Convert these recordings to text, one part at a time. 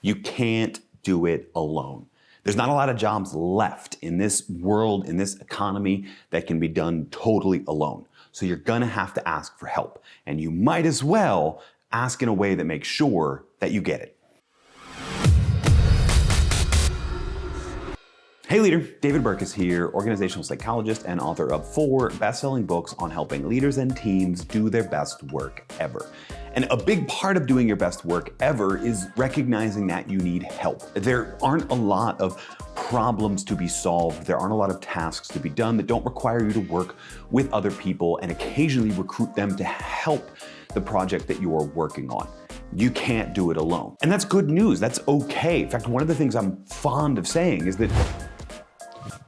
You can't do it alone. There's not a lot of jobs left in this world, in this economy, that can be done totally alone. So you're gonna have to ask for help. And you might as well ask in a way that makes sure that you get it. Hey leader, David Burkus here, organizational psychologist and author of 4 best-selling books on helping leaders and teams do their best work ever. And a big part of doing your best work ever is recognizing that you need help. There aren't a lot of problems to be solved. There aren't a lot of tasks to be done that don't require you to work with other people and occasionally recruit them to help the project that you are working on. You can't do it alone. And that's good news. That's okay. In fact, one of the things I'm fond of saying is that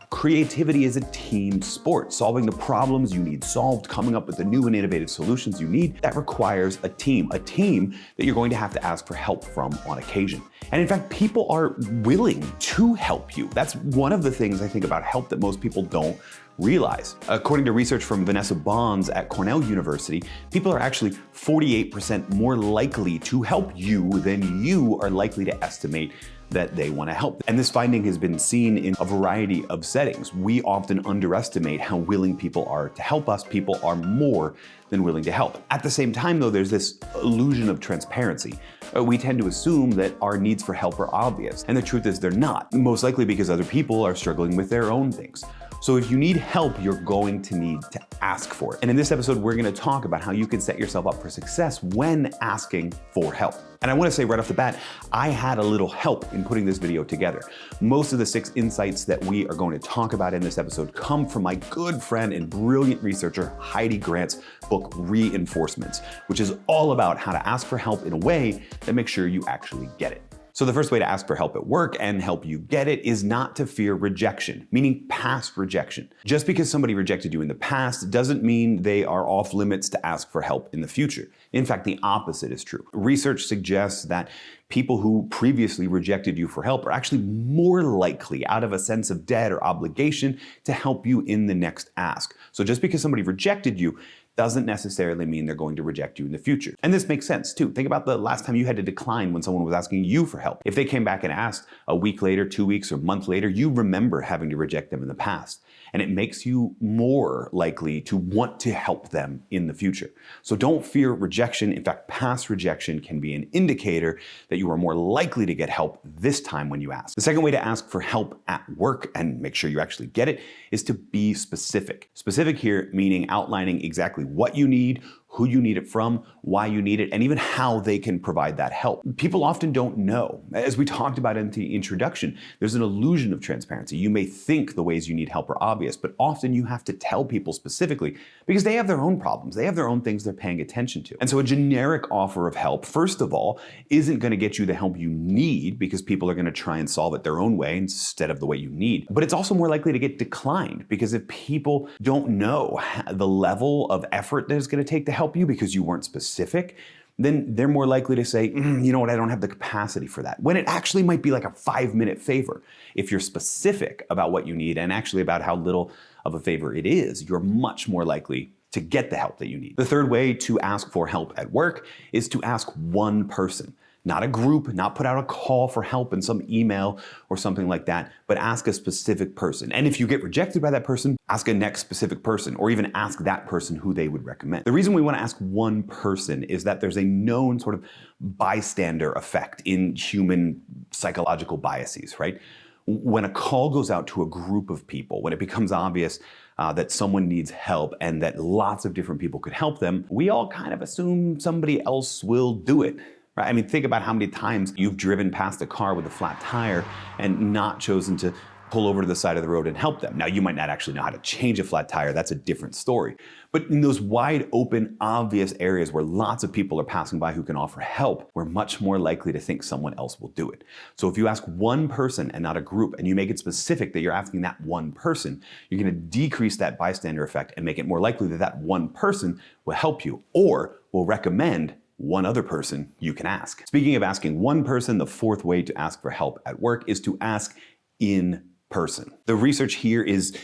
creativity is a team sport. Solving the problems you need solved, coming up with the new and innovative solutions you need, that requires a team that you're going to have to ask for help from on occasion. And in fact, people are willing to help you. That's one of the things I think about help that most people don't realize. According to research from Vanessa Bonds at Cornell University, people are actually 48% more likely to help you than you are likely to estimate that they want to help. And this finding has been seen in a variety of settings. We often underestimate how willing people are to help us. People are more than willing to help. At the same time, though, there's this illusion of transparency. We tend to assume that our needs for help are obvious, and the truth is they're not, most likely because other people are struggling with their own things. So if you need help, you're going to need to ask for it. And in this episode, we're gonna talk about how you can set yourself up for success when asking for help. And I wanna say right off the bat, I had a little help in putting this video together. Most of the 6 insights that we are going to talk about in this episode come from my good friend and brilliant researcher, Heidi Grant's book, Reinforcements, which is all about how to ask for help in a way that makes sure you actually get it. So the first way to ask for help at work and help you get it is not to fear rejection, meaning past rejection. Just because somebody rejected you in the past doesn't mean they are off limits to ask for help in the future. In fact, the opposite is true. Research suggests that people who previously rejected you for help are actually more likely, out of a sense of debt or obligation, to help you in the next ask. So just because somebody rejected you doesn't necessarily mean they're going to reject you in the future. And this makes sense too. Think about the last time you had to decline when someone was asking you for help. If they came back and asked a week later, 2 weeks, or a month later, you remember having to reject them in the past. And it makes you more likely to want to help them in the future. So don't fear rejection. In fact, past rejection can be an indicator that you are more likely to get help this time when you ask. The second way to ask for help at work and make sure you actually get it is to be specific. Specific here meaning outlining exactly what you need, who you need it from, why you need it, and even how they can provide that help. People often don't know. As we talked about in the introduction, there's an illusion of transparency. You may think the ways you need help are obvious, but often you have to tell people specifically because they have their own problems. They have their own things they're paying attention to. And so a generic offer of help, first of all, isn't going to get you the help you need because people are going to try and solve it their own way instead of the way you need. But it's also more likely to get declined because if people don't know the level of effort that it's going to take to help you because you weren't specific, then they're more likely to say, you know what, I don't have the capacity for that. When it actually might be like a 5-minute favor. If you're specific about what you need and actually about how little of a favor it is, you're much more likely to get the help that you need. The third way to ask for help at work is to ask one person. Not a group, not put out a call for help in some email or something like that, but ask a specific person. And if you get rejected by that person, ask a next specific person, or even ask that person who they would recommend. The reason we want to ask one person is that there's a known sort of bystander effect in human psychological biases, right? When a call goes out to a group of people, when it becomes obvious that someone needs help and that lots of different people could help them, we all kind of assume somebody else will do it. Right? I mean, think about how many times you've driven past a car with a flat tire and not chosen to pull over to the side of the road and help them. Now, you might not actually know how to change a flat tire. That's a different story. But in those wide open, obvious areas where lots of people are passing by who can offer help, we're much more likely to think someone else will do it. So if you ask one person and not a group, and you make it specific that you're asking that one person, you're going to decrease that bystander effect and make it more likely that that one person will help you or will recommend one other person you can ask. Speaking of asking one person, the fourth way to ask for help at work is to ask in person. The research here is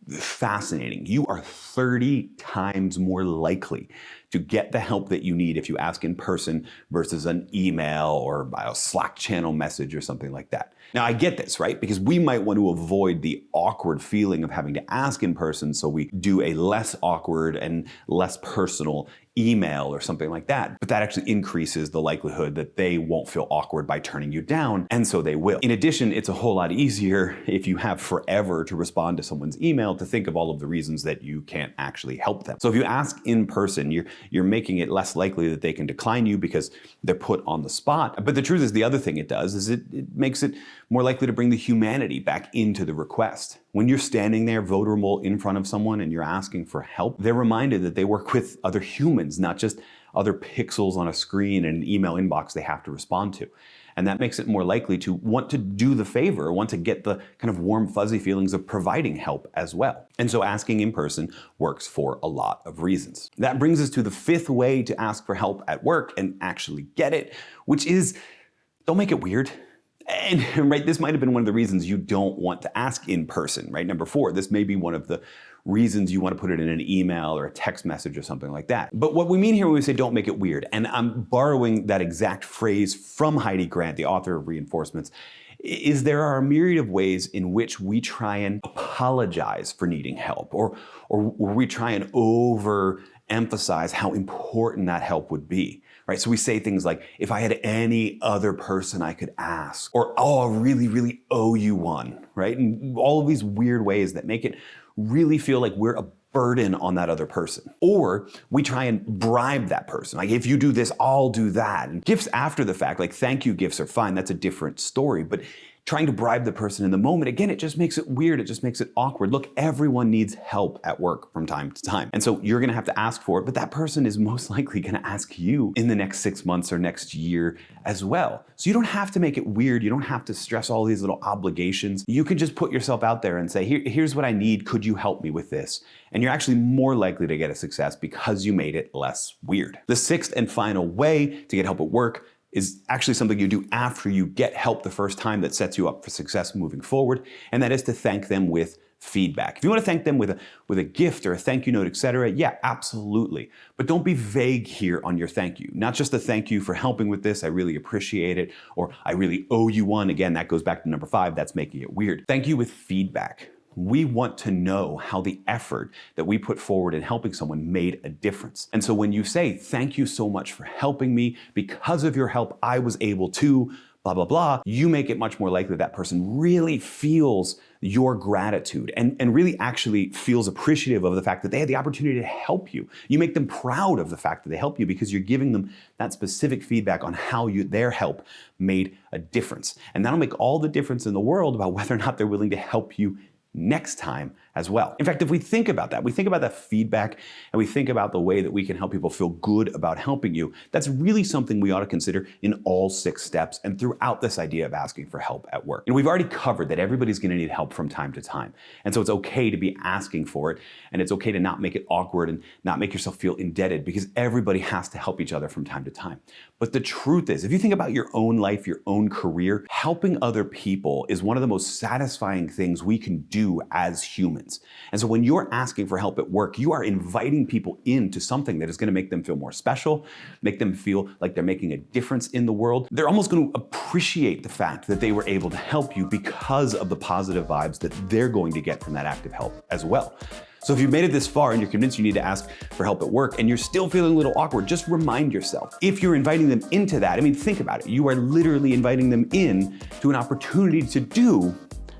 fascinating. You are 30 times more likely to get the help that you need if you ask in person versus an email or a Slack channel message or something like that. Now, I get this, right? Because we might want to avoid the awkward feeling of having to ask in person, so we do a less awkward and less personal email or something like that. But that actually increases the likelihood that they won't feel awkward by turning you down, and so they will. In addition, it's a whole lot easier if you have forever to respond to someone's email to think of all of the reasons that you can't actually help them. So if you ask in person, you're making it less likely that they can decline you because they're put on the spot. But the truth is, the other thing it does is it makes it more likely to bring the humanity back into the request. When you're standing there vulnerable in front of someone and you're asking for help, they're reminded that they work with other humans, not just other pixels on a screen and an email inbox they have to respond to. And that makes it more likely to want to do the favor, want to get the kind of warm, fuzzy feelings of providing help as well. And so asking in person works for a lot of reasons. That brings us to the fifth way to ask for help at work and actually get it, which is, don't make it weird. And right, this might have been one of the reasons you don't want to ask in person, right? Number 4, this may be one of the reasons you want to put it in an email or a text message or something like that. But what we mean here when we say don't make it weird, and I'm borrowing that exact phrase from Heidi Grant, the author of Reinforcements, is there are a myriad of ways in which we try and apologize for needing help, or we try and overemphasize how important that help would be. Right? So we say things like, if I had any other person I could ask, or, oh, I really, really owe you one, right? And all of these weird ways that make it really feel like we're a burden on that other person. Or we try and bribe that person. Like, if you do this, I'll do that. And gifts after the fact, like thank you gifts are fine. That's a different story. But trying to bribe the person in the moment, again, it just makes it weird. It just makes it awkward. Look, everyone needs help at work from time to time. And so you're gonna have to ask for it, but that person is most likely gonna ask you in the next 6 months or next year as well. So you don't have to make it weird. You don't have to stress all these little obligations. You can just put yourself out there and say, here's what I need. Could you help me with this? And you're actually more likely to get a success because you made it less weird. The sixth and final way to get help at work is actually something you do after you get help the first time that sets you up for success moving forward, and that is to thank them with feedback. If you want to thank them with a gift or a thank you note, etc., yeah, absolutely. But don't be vague here on your thank you. Not just a thank you for helping with this, I really appreciate it, or I really owe you one. Again, that goes back to number 5, that's making it weird. Thank you with feedback. We want to know how the effort that we put forward in helping someone made a difference. And so when you say, thank you so much for helping me, because of your help, I was able to, blah, blah, blah, you make it much more likely that person really feels your gratitude and really actually feels appreciative of the fact that they had the opportunity to help you. You make them proud of the fact that they helped you because you're giving them that specific feedback on how their help made a difference. And that'll make all the difference in the world about whether or not they're willing to help you next time as well. In fact, if we think about that feedback, and we think about the way that we can help people feel good about helping you, that's really something we ought to consider in all 6 steps and throughout this idea of asking for help at work. And we've already covered that everybody's gonna need help from time to time. And so it's okay to be asking for it, and it's okay to not make it awkward and not make yourself feel indebted, because everybody has to help each other from time to time. But the truth is, if you think about your own life, your own career, helping other people is one of the most satisfying things we can do as humans. And so when you're asking for help at work, you are inviting people into something that is going to make them feel more special, make them feel like they're making a difference in the world. They're almost going to appreciate the fact that they were able to help you because of the positive vibes that they're going to get from that act of help as well. So if you've made it this far and you're convinced you need to ask for help at work and you're still feeling a little awkward, just remind yourself, if you're inviting them into that, I mean, think about it. You are literally inviting them in to an opportunity to do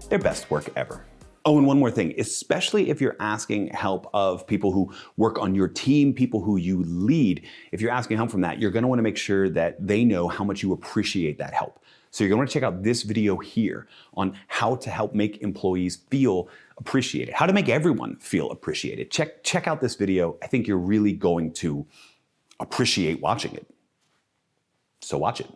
their best work ever. Oh, and one more thing, especially if you're asking help of people who work on your team, people who you lead, if you're asking help from that, you're gonna wanna make sure that they know how much you appreciate that help. So you're gonna wanna check out this video here on how to help make employees feel appreciated, how to make everyone feel appreciated. Check out this video. I think you're really going to appreciate watching it. So watch it.